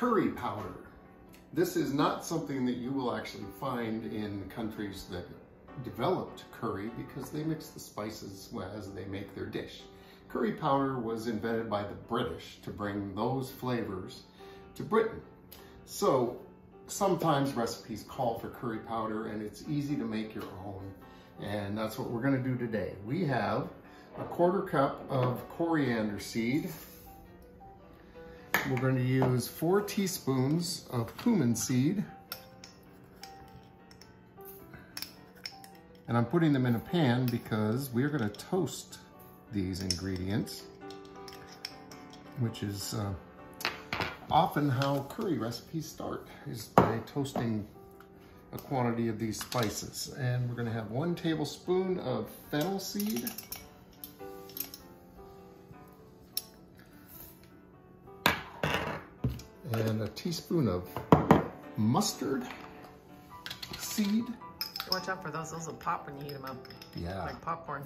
curry powder. This is not something that you will actually find in countries that developed curry because they mix the spices as they make their dish. Curry powder was invented by the British to bring those flavors to Britain. So sometimes recipes call for curry powder and it's easy to make your own. And that's what we're going to do today. We have a 1/4 cup of coriander seed. We're going to use 4 teaspoons of cumin seed. And I'm putting them in a pan because we're going to toast these ingredients, which is often how curry recipes start, is by toasting a quantity of these spices. And we're going to have 1 tablespoon of fennel seed. And a teaspoon of mustard seed. Watch out for those will pop when you heat them up. Yeah. Like popcorn.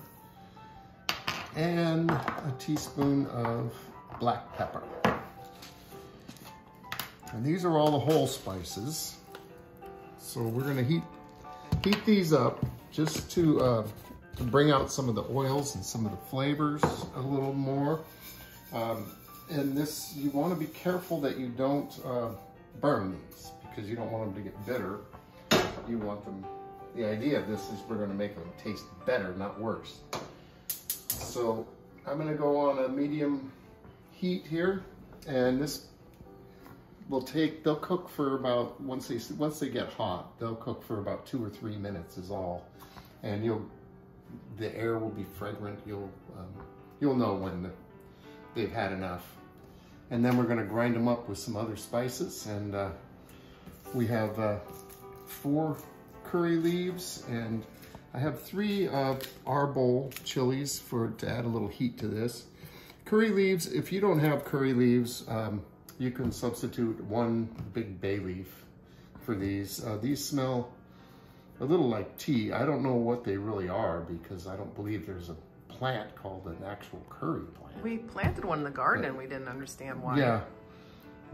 And a teaspoon of black pepper. And these are all the whole spices. So we're gonna heat these up just to bring out some of the oils and some of the flavors a little more. And this, you want to be careful that you don't burn these because you don't want them to get bitter. You want them, the idea of this is we're going to make them taste better, not worse. So I'm going to go on a medium heat here, and this will take, they'll cook for about, once they get hot, they'll cook for about 2 or 3 minutes is all. And the air will be fragrant. You'll know when they've had enough. And then we're going to grind them up with some other spices. And we have 4 curry leaves, and I have 3 Arbol Chiles to add a little heat to this. Curry leaves, if you don't have curry leaves, you can substitute 1 big bay leaf for these. These smell a little like tea. I don't know what they really are because I don't believe there's a plant called an actual curry plant. We planted one in the garden and we didn't understand why. Yeah,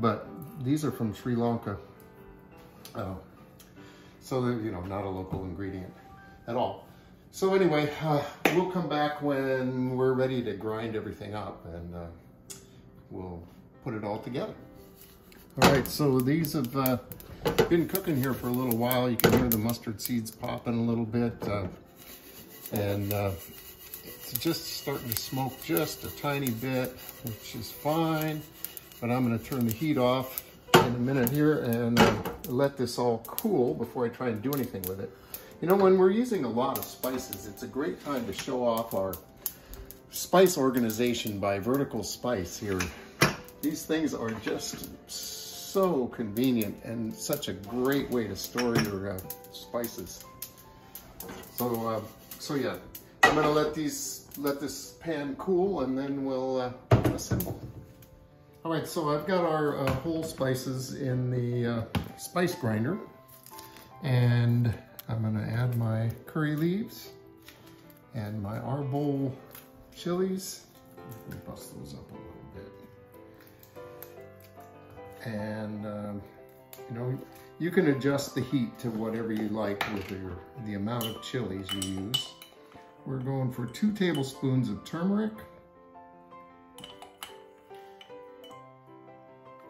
but these are from Sri Lanka. So they're, you know, not a local ingredient at all. So anyway, we'll come back when we're ready to grind everything up, and we'll put it all together. All right, so these have been cooking here for a little while. You can hear the mustard seeds popping a little bit, and it's just starting to smoke just a tiny bit, which is fine. But I'm going to turn the heat off in a minute here and let this all cool before I try and do anything with it. You know, when we're using a lot of spices, it's a great time to show off our spice organization by Vertical Spice here. These things are just so convenient and such a great way to store your spices. So yeah, I'm gonna let this pan cool, and then we'll assemble. All right, so I've got our whole spices in the spice grinder, and I'm gonna add my curry leaves and my Arbol Chiles. Let me bust those up a little bit. And you know, you can adjust the heat to whatever you like with the amount of chilies you use. We're going for 2 tablespoons of turmeric.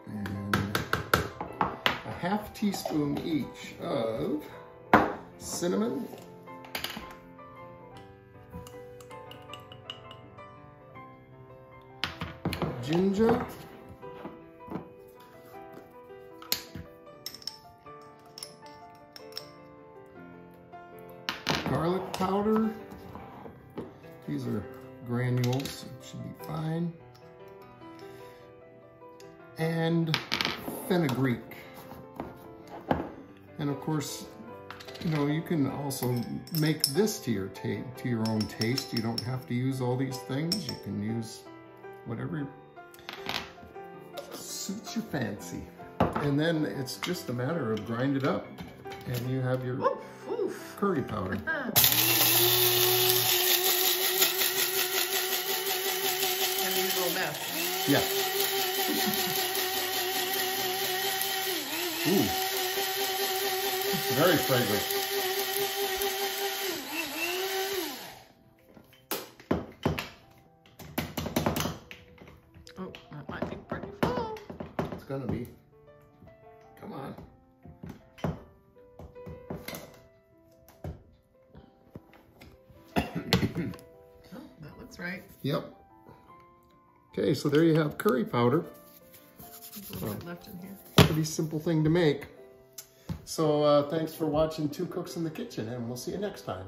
And a ½ teaspoon each of cinnamon. Ginger. Garlic powder. These are granules, so it should be fine. And fenugreek. And of course, you know, you can also make this to your own taste. You don't have to use all these things. You can use whatever suits your fancy. And then it's just a matter of grind it up, and you have your curry powder. Mess. Yeah. Ooh, it's very fragrant. Oh, that might be pretty full. It's gonna be. Come on. Oh, that looks right. Yep. Okay, so there you have curry powder. There's a little bit left in here. Pretty simple thing to make. So thanks for watching Two Cooks in the Kitchen, and we'll see you next time.